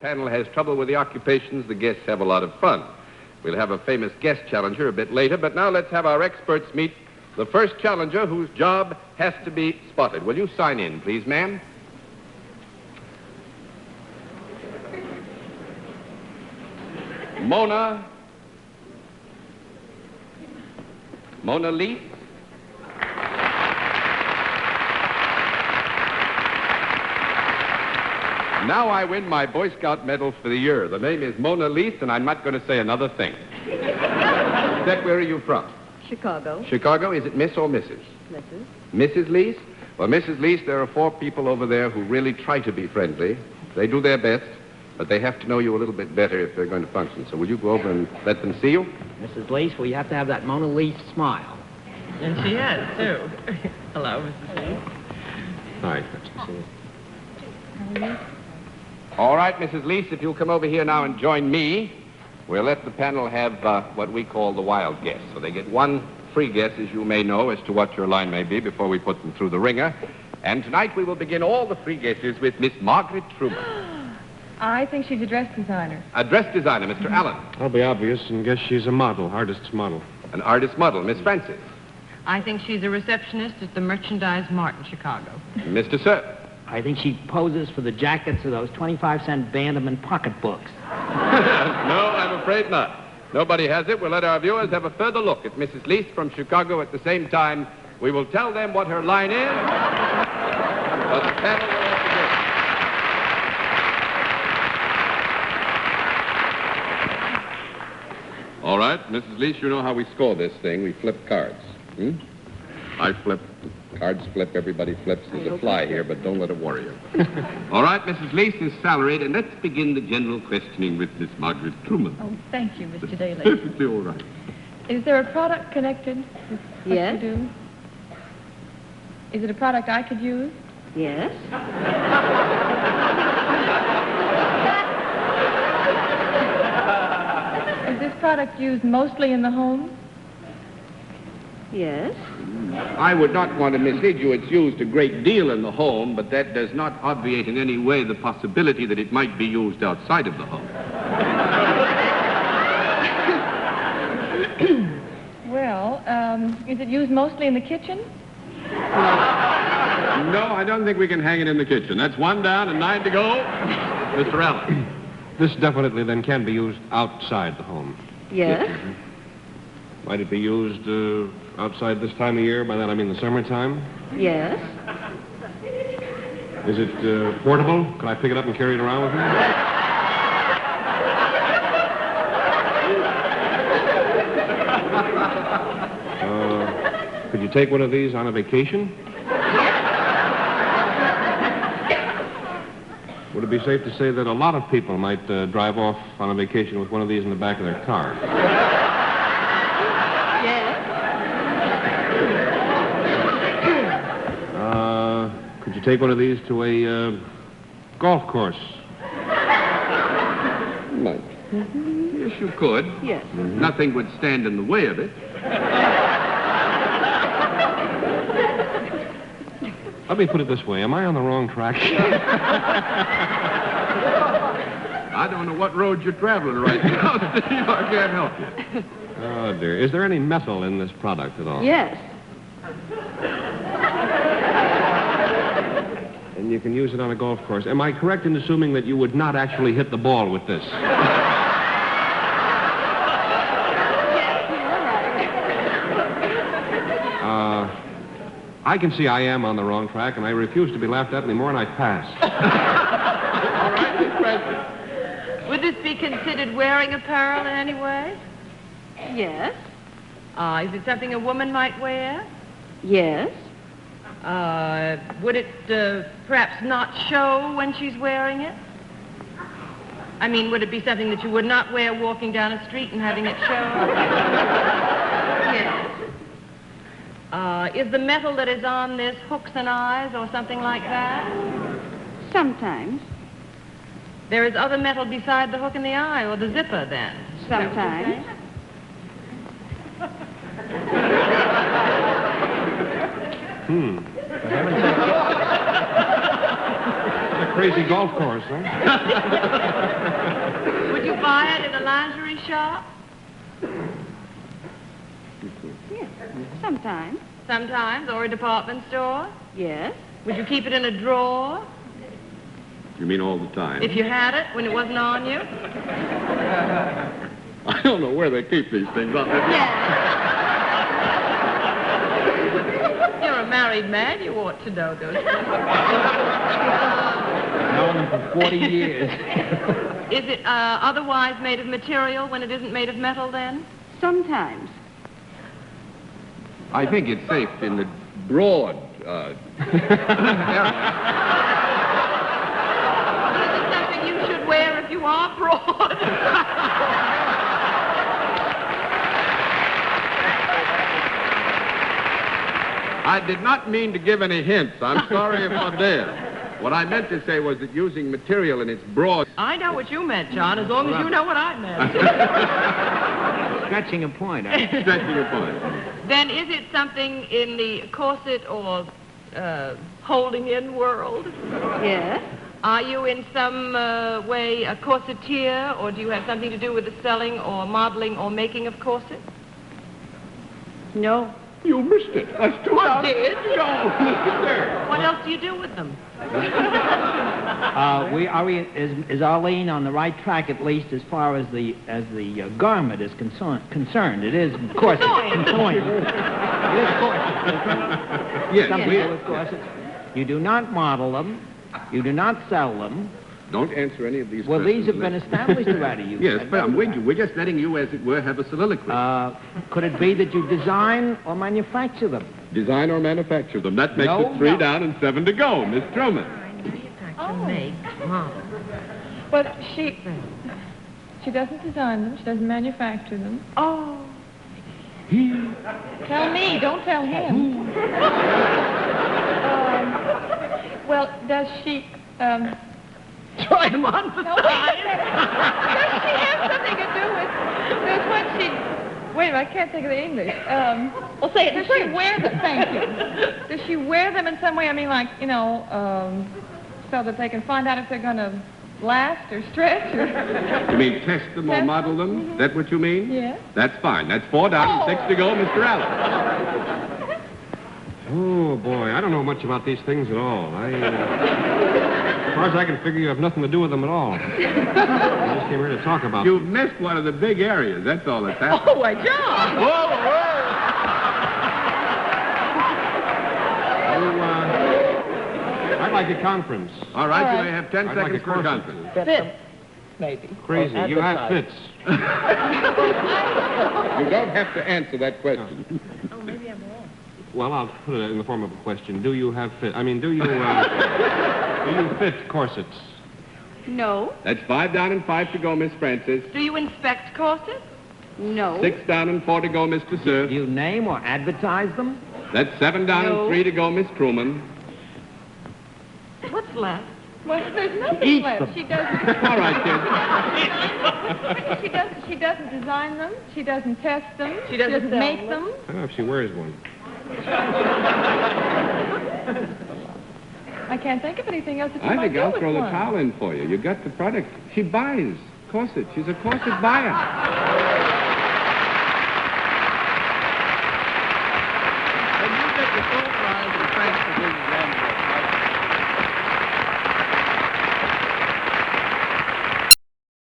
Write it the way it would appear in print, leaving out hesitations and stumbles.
Panel has trouble with the occupations, the guests have a lot of fun. We'll have a famous guest challenger a bit later, but now let's have our experts meet the first challenger whose job has to be spotted. Will you sign in, please, ma'am? Mona Leese. Now I win my Boy Scout medal for the year. The name is Mona Leese, and I'm not going to say another thing. Seth, where are you from? Chicago. Chicago? Is it Miss or Mrs.? Mrs. Mrs. Leese? Well, Mrs. Leese, there are 4 people over there who really try to be friendly. They do their best, but they have to know you a little bit better if they're going to function. So will you go over and let them see you? Mrs. Leese, well, you have to have that Mona Leese smile. And she has, too. Hello, Mrs. Leese. Hi. All right, Mrs. Leese, if you'll come over here now and join me, we'll let the panel have what we call the wild guess. So they get one free guess, as you may know, as to what your line may be before we put them through the ringer. And tonight we will begin all the free guesses with Miss Margaret Truman. I think she's a dress designer. A dress designer, Mr. Allen. I'll be obvious and guess she's a model, artist's model. An artist model, Miss Francis. I think she's a receptionist at the Merchandise Mart in Chicago. Mr. Sir. I think she poses for the jackets of those 25-cent Vandeman pocketbooks. No, I'm afraid not. Nobody has it. We'll let our viewers have a further look at Mrs. Leese from Chicago. At the same time, we will tell them what her line is. But the panel will have to guess. All right, Mrs. Leese, you know how we score this thing. We flip cards. I flip, cards flip, everybody flips. There's a fly here, but don't let it worry you. All right, Mrs. Leese is salaried, and let's begin the general questioning with Miss Margaret Truman. Oh, thank you, Mr. Daly. Perfectly all right. Is there a product connected with what Yes. you do? Is it a product I could use? Yes. Is this product used mostly in the home? Yes. I would not want to mislead you. It's used a great deal in the home, but that does not obviate in any way the possibility that it might be used outside of the home. Well, is it used mostly in the kitchen? No, I don't think we can hang it in the kitchen. That's 1 down and 9 to go. Mr. Allen. This definitely then can be used outside the home. Yes. Might it be used outside this time of year? By that I mean the summertime. Yes. Is it portable? Can I pick it up and carry it around with me? Could you take one of these on a vacation? Would it be safe to say that a lot of people might drive off on a vacation with one of these in the back of their car? Could you take one of these to a golf course? Might. Yes, you could. Yes. Nothing would stand in the way of it. Let me put it this way. Am I on the wrong track? I don't know what road you're traveling right now, Steve. I can't help you. Oh, dear. Is there any metal in this product at all? Yes. And you can use it on a golf course. Am I correct in assuming that you would not actually hit the ball with this? I can see I am on the wrong track, and I refuse to be laughed at anymore, and I pass. All right, Miss Francis. Would this be considered wearing apparel in any way? Yes. Is it something a woman might wear? Yes. Would it perhaps not show when she's wearing it? I mean, would it be something that you would not wear walking down a street and having it show? Yes. Is the metal that is on this hooks and eyes or something like that? Sometimes. There is other metal beside the hook and the eye, or the zipper, then? Sometimes. For heaven's sake, crazy golf course, huh? Would you buy it in a lingerie shop? Yes, sometimes. Sometimes, or a department store? Yes. Would you keep it in a drawer You mean all the time? if you had it when it wasn't on you? I don't know where they keep these things. You're a married man. You ought to know those things. Known them for 40 years. Is it otherwise made of material when it isn't made of metal, then? Sometimes. I think it's safe in the broad area. Is it something you should wear if you are broad? I did not mean to give any hints. I'm sorry if I did. What I meant to say was that using material in its broad... I know what you meant, John, as long as you know what I meant. Stretching a point. Stretching a point. Then is it something in the corset or holding-in world? Yes. Are you in some way a corseteer, or do you have something to do with the selling or modeling or making of corsets? No. You missed it. That's too I did. No, sir. What else do you do with them? Is Arlene on the right track, at least as far as the garment is concerned? It is, of course, conjoined. It is, of course. Yes, Something to do with corsets. You do not model them. You do not sell them. Don't answer any of these Well, questions. these have been established already. Yes, but we're just letting you, as it were, have a soliloquy. Could it be that you design or manufacture them? Design or manufacture them. That makes No, it 3 no. down and 7 to go, Miss Truman. Make, model. But she doesn't design them. She doesn't manufacture them. Oh. Tell me. Don't tell him. Well, does she... Try them on for No, size. does she have something to do with... Does when she... Wait a minute, I can't think of the English. Well, say it in Does she French. wear them? Thank you. Does she wear them in some way? I mean, like, so that they can find out if they're going to last or stretch or... You mean test them or Test model them? them? That what you mean? Yes. That's fine. That's 4 down and 6 to go, Mr. Allen. Oh, boy, I don't know much about these things at all. As far as I can figure, you have nothing to do with them at all. I just came here to talk about You've missed one of the big areas. That's all that's happened. Oh, why, John. I'd like a conference. All right, you may have 10 I'd like seconds a for a conference. conference. Fit, maybe. Crazy. You have fits. You don't have to answer that question. Oh, maybe I'm wrong. Well, I'll put it in the form of a question. Do you have fit? I mean, do you fit corsets? No. That's 5 down and 5 to go, Miss Francis. Do you inspect corsets? No. 6 down and 4 to go, Mr. Do Sir. you name or advertise them? That's 7 down No. and 3 to go, Miss Truman. What's left? Well, there's nothing Eat left. them. She doesn't... All right, kids. She doesn't design them. She doesn't test them. She doesn't sell make them. them. I don't know if she wears one. I can't think of anything else that you I might think do I'll with throw the one. towel in for you. You got the product. She buys corsets. She's a corset buyer.